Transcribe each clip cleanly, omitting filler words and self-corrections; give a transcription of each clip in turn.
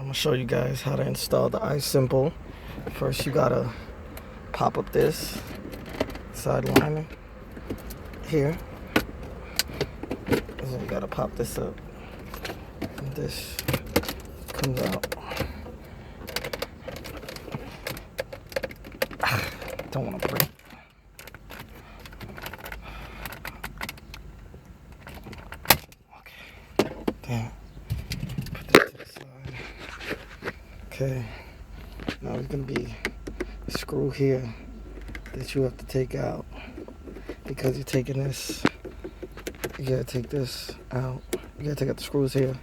gonna show you guys how to install the Isimple. First, you gotta pop up this side lining here. So you gotta pop this up, and this comes out. Don't want to break. Okay. Damn. Put this to the side. Okay. Now there's gonna be a screw here that you have to take out because you're taking this. You gotta take this out. You gotta take out the screws here,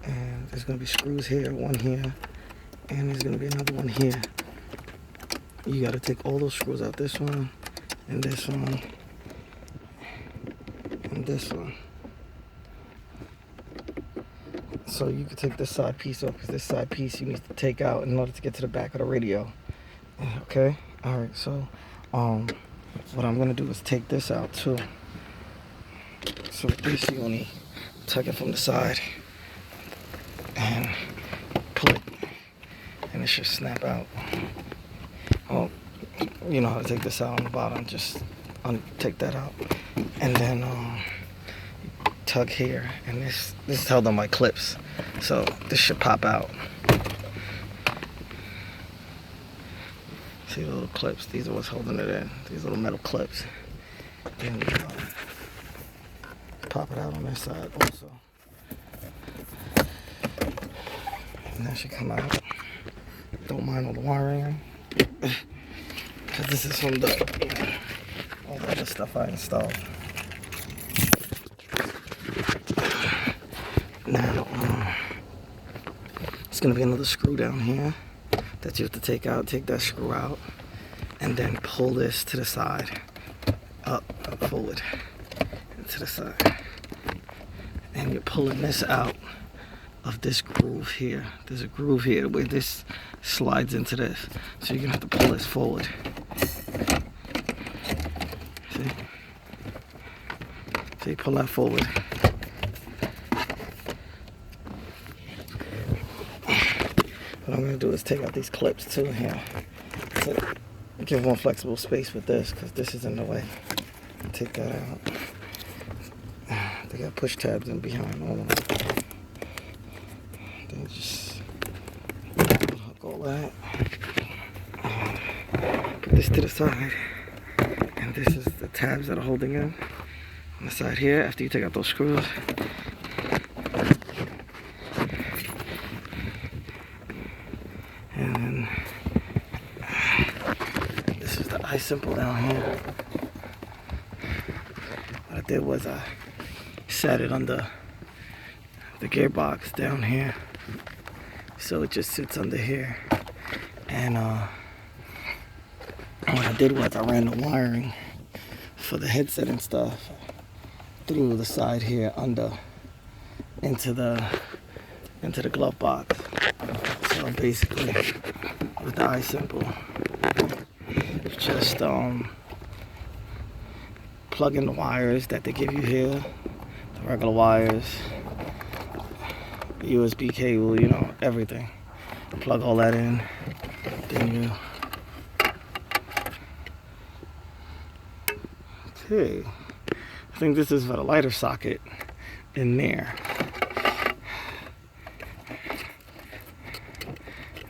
and there's gonna be screws here, one here, and there's gonna be another one here. You gotta take all those screws out. This one, and this one, and this one. So you can take this side piece off because this side piece you need to take out in order to get to the back of the radio. Okay? Alright, so what I'm gonna do is take this out too. So this you only tuck it from the side and pull it, and it should snap out. Well, you know how to take this out on the bottom. Just take that out, and then tug here, and this is held on by clips, so this should pop out. See the little clips? These are what's holding it in. These little metal clips. Then we pop it out on this side also, and that should come out. Don't mind all the wiring, because this is from all the other stuff I installed. Now, it's going to be another screw down here that you have to take out. Take that screw out, and then pull this to the side, up, forward, and to the side. And you're pulling this out of this groove here. There's a groove here where this slides into this. So you're going to have to pull this forward. See? So you pull that forward. What I'm going to do is take out these clips too here. So give more flexible space with this because this is in the way. Take that out. They got push tabs in behind all of them. Then just hook all that. And put this to the side. And this is the tabs that are holding in on the side here after you take out those screws. And then this is the Isimple down here. What I did was I set it under the gearbox down here, so it just sits under here. And what I did was I ran the wiring for the headset and stuff through the side here under into the glove box. So basically, with the Isimple, just plug in the wires that they give you here, the regular wires, the USB cable, you know, everything. Plug all that in, then you. Okay, I think this is for the lighter socket in there.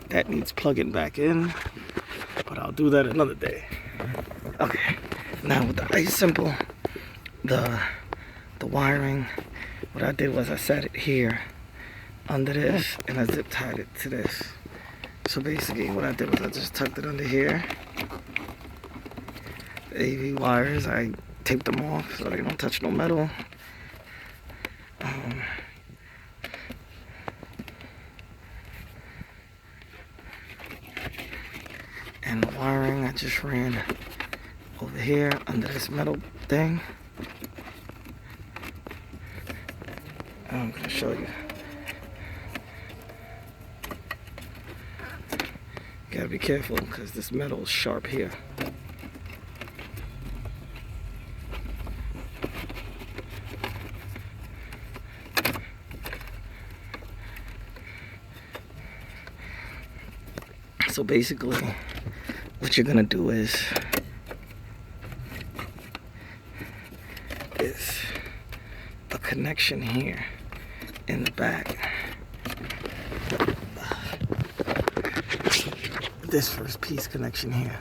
That needs plugging back in, but I'll do that another day. Okay, now with the Isimple, the wiring, what I did was I set it here under this, and I zip tied it to this. So basically what I did was I just tucked it under here. The AV wires, I taped them off so they don't touch no metal. And the wiring I just ran over here under this metal thing. I'm going to show you. You gotta be careful because this metal is sharp here. So basically, what you're gonna do is a connection here in the back. This first piece connection here,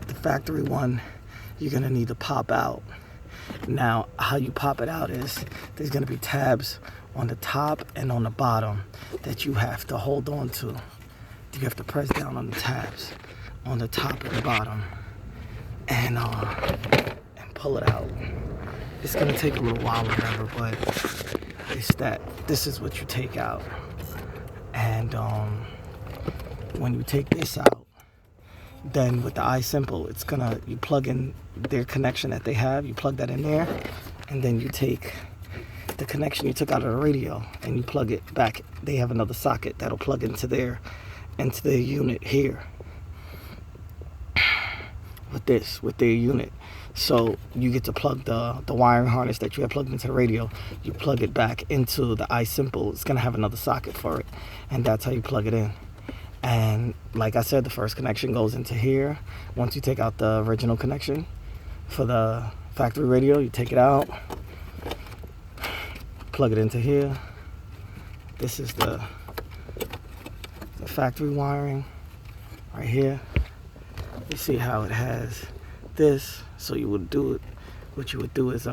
the factory one, you're gonna need to pop out. Now, how you pop it out is there's gonna be tabs on the top and on the bottom that you have to hold on to. You have to press down on the tabs on the top and the bottom and pull it out. It's gonna take a little while or whatever, but it's that this is what you take out. And when you take this out, then with the Isimple, it's gonna, you plug in their connection that they have, you plug that in there, and then you take the connection you took out of the radio and you plug it back. They have another socket that'll plug into their unit here with their unit. So you get to plug the wiring harness that you have plugged into the radio, you plug it back into the Isimple. It's gonna have another socket for it, and that's how you plug it in. And like I said, the first connection goes into here. Once you take out the original connection for the factory radio, you take it out, plug it into here. This is the factory wiring right here. You see how it has this. So you would do it, what you would do is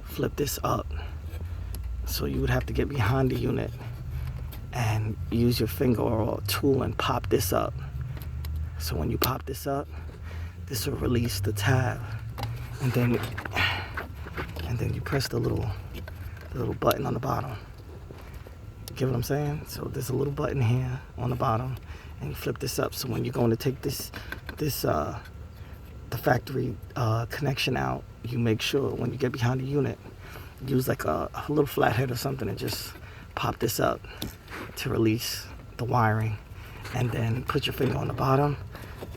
flip this up. So you would have to get behind the unit and use your finger or a tool and pop this up. So when you pop this up, this will release the tab, and then you press the little button on the bottom. You get what I'm saying? So there's a little button here on the bottom, and you flip this up. So when you're going to take the factory connection out, you make sure when you get behind the unit, use like a little flathead or something and just pop this up to release the wiring, and then put your finger on the bottom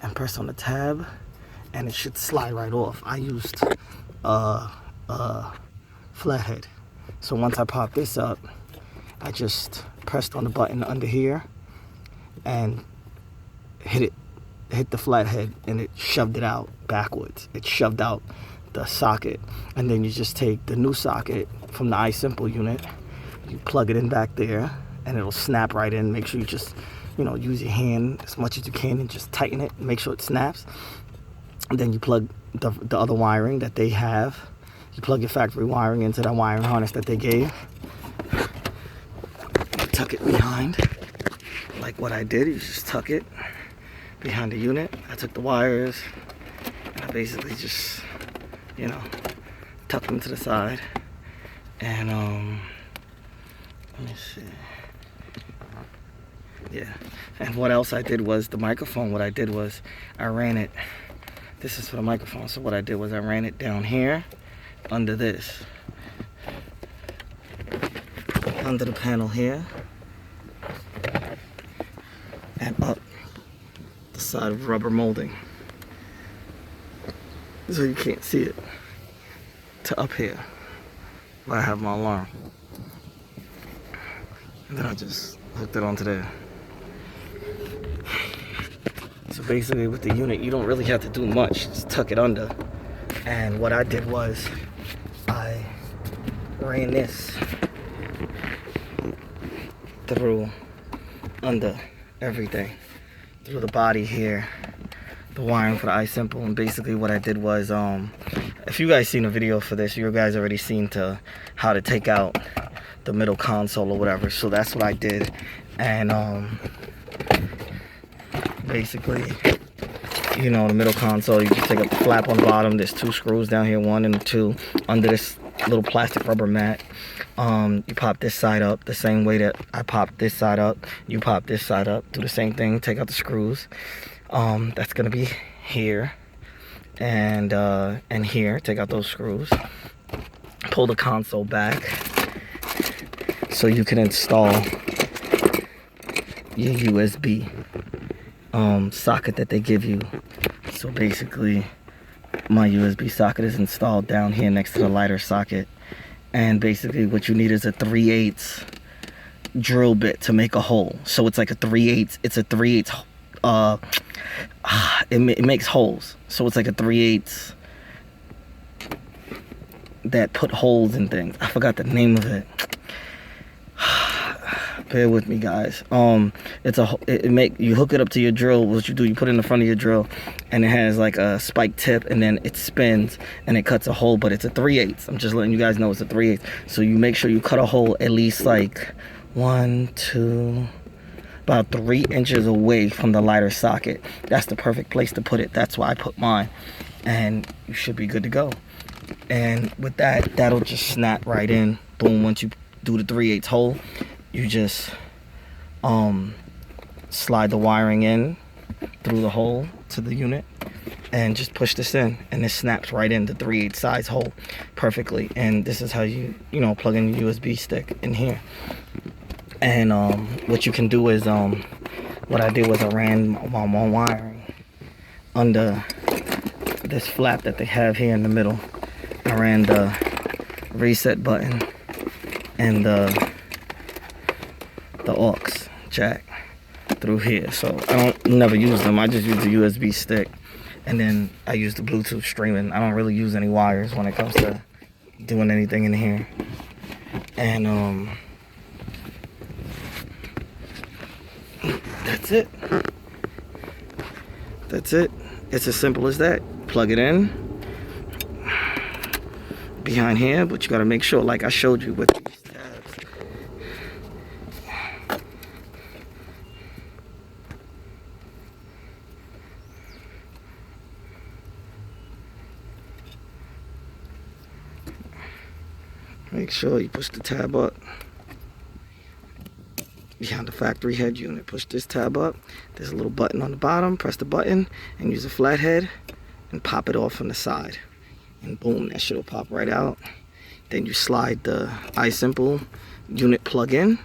and press on the tab, and it should slide right off. I used a flathead. So once I pop this up, I just pressed on the button under here and hit the flathead, and it shoved it out backwards. It shoved out the socket, and then you just take the new socket from the Isimple unit, you plug it in back there, and it'll snap right in. Make sure you just, use your hand as much as you can and just tighten it, make sure it snaps. And then you plug the other wiring that they have. You plug your factory wiring into that wiring harness that they gave. You tuck it behind, like what I did. You just tuck it behind the unit. I took the wires and I basically just, tucked them to the side. And let me see. Yeah. And what else I did was the microphone. What I did was I ran it. This is for the microphone. So what I did was I ran it down here under this. Under the panel here. And up the side of rubber molding. So you can't see it. To up here where I have my alarm. And then I just hooked it onto there. So basically with the unit, you don't really have to do much. Just tuck it under. And what I did was I ran this through under everything. Through the body here. The wiring for the Isimple. And basically what I did was, if you guys seen a video for this, you guys already seen how to take out the middle console or whatever. So that's what I did. And basically, the middle console, you just take up the flap on the bottom. There's 2 screws down here, 1 and 2 under this little plastic rubber mat. You pop this side up the same way that I popped this side up. You pop this side up, do the same thing, take out the screws. That's gonna be here and here. Take out those screws. Pull the console back so you can install your USB socket that they give you. So basically my USB socket is installed down here next to the lighter socket, and basically what you need is a 3/8 drill bit to make a hole. So it's like a 3/8. It's a 3/8. It makes holes. So it's like a 3/8 that put holes in things. I forgot the name of it. Bear with me, guys. You hook it up to your drill. What you do, you put it in the front of your drill, and it has like a spike tip, and then it spins and it cuts a hole. But it's a 3/8. I'm just letting you guys know it's a 3/8. So you make sure you cut a hole at least like 1, 2, about 3 inches away from the lighter socket. That's the perfect place to put it. That's why I put mine, and you should be good to go. And with that, that'll just snap right in. Boom. Once you do the 3/8 hole, you just slide the wiring in through the hole to the unit and just push this in, and it snaps right in the 3/8 size hole perfectly. And this is how you plug in your USB stick in here. And what you can do is what I did was I ran my wiring under this flap that they have here in the middle. I ran the reset button and the aux jack through here. So I don't never use them. I just use the USB stick, and then I use the Bluetooth streaming. I don't really use any wires when it comes to doing anything in here. And that's it. That's it. It's as simple as that. Plug it in behind here, but you gotta make sure, like I showed you with these tabs, make sure you push the tab up behind the factory head unit. Push this tab up. There's a little button on the bottom. Press the button and use a flathead and pop it off from the side. And boom, that shit will pop right out. Then you slide the Isimple unit plug in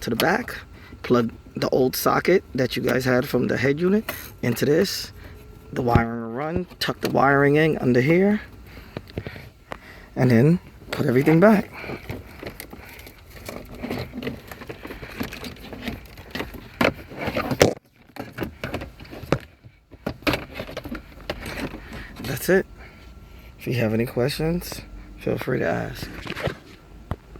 to the back. Plug the old socket that you guys had from the head unit into this. The wiring will run. Tuck the wiring in under here. And then put everything back. That's it. If you have any questions, feel free to ask.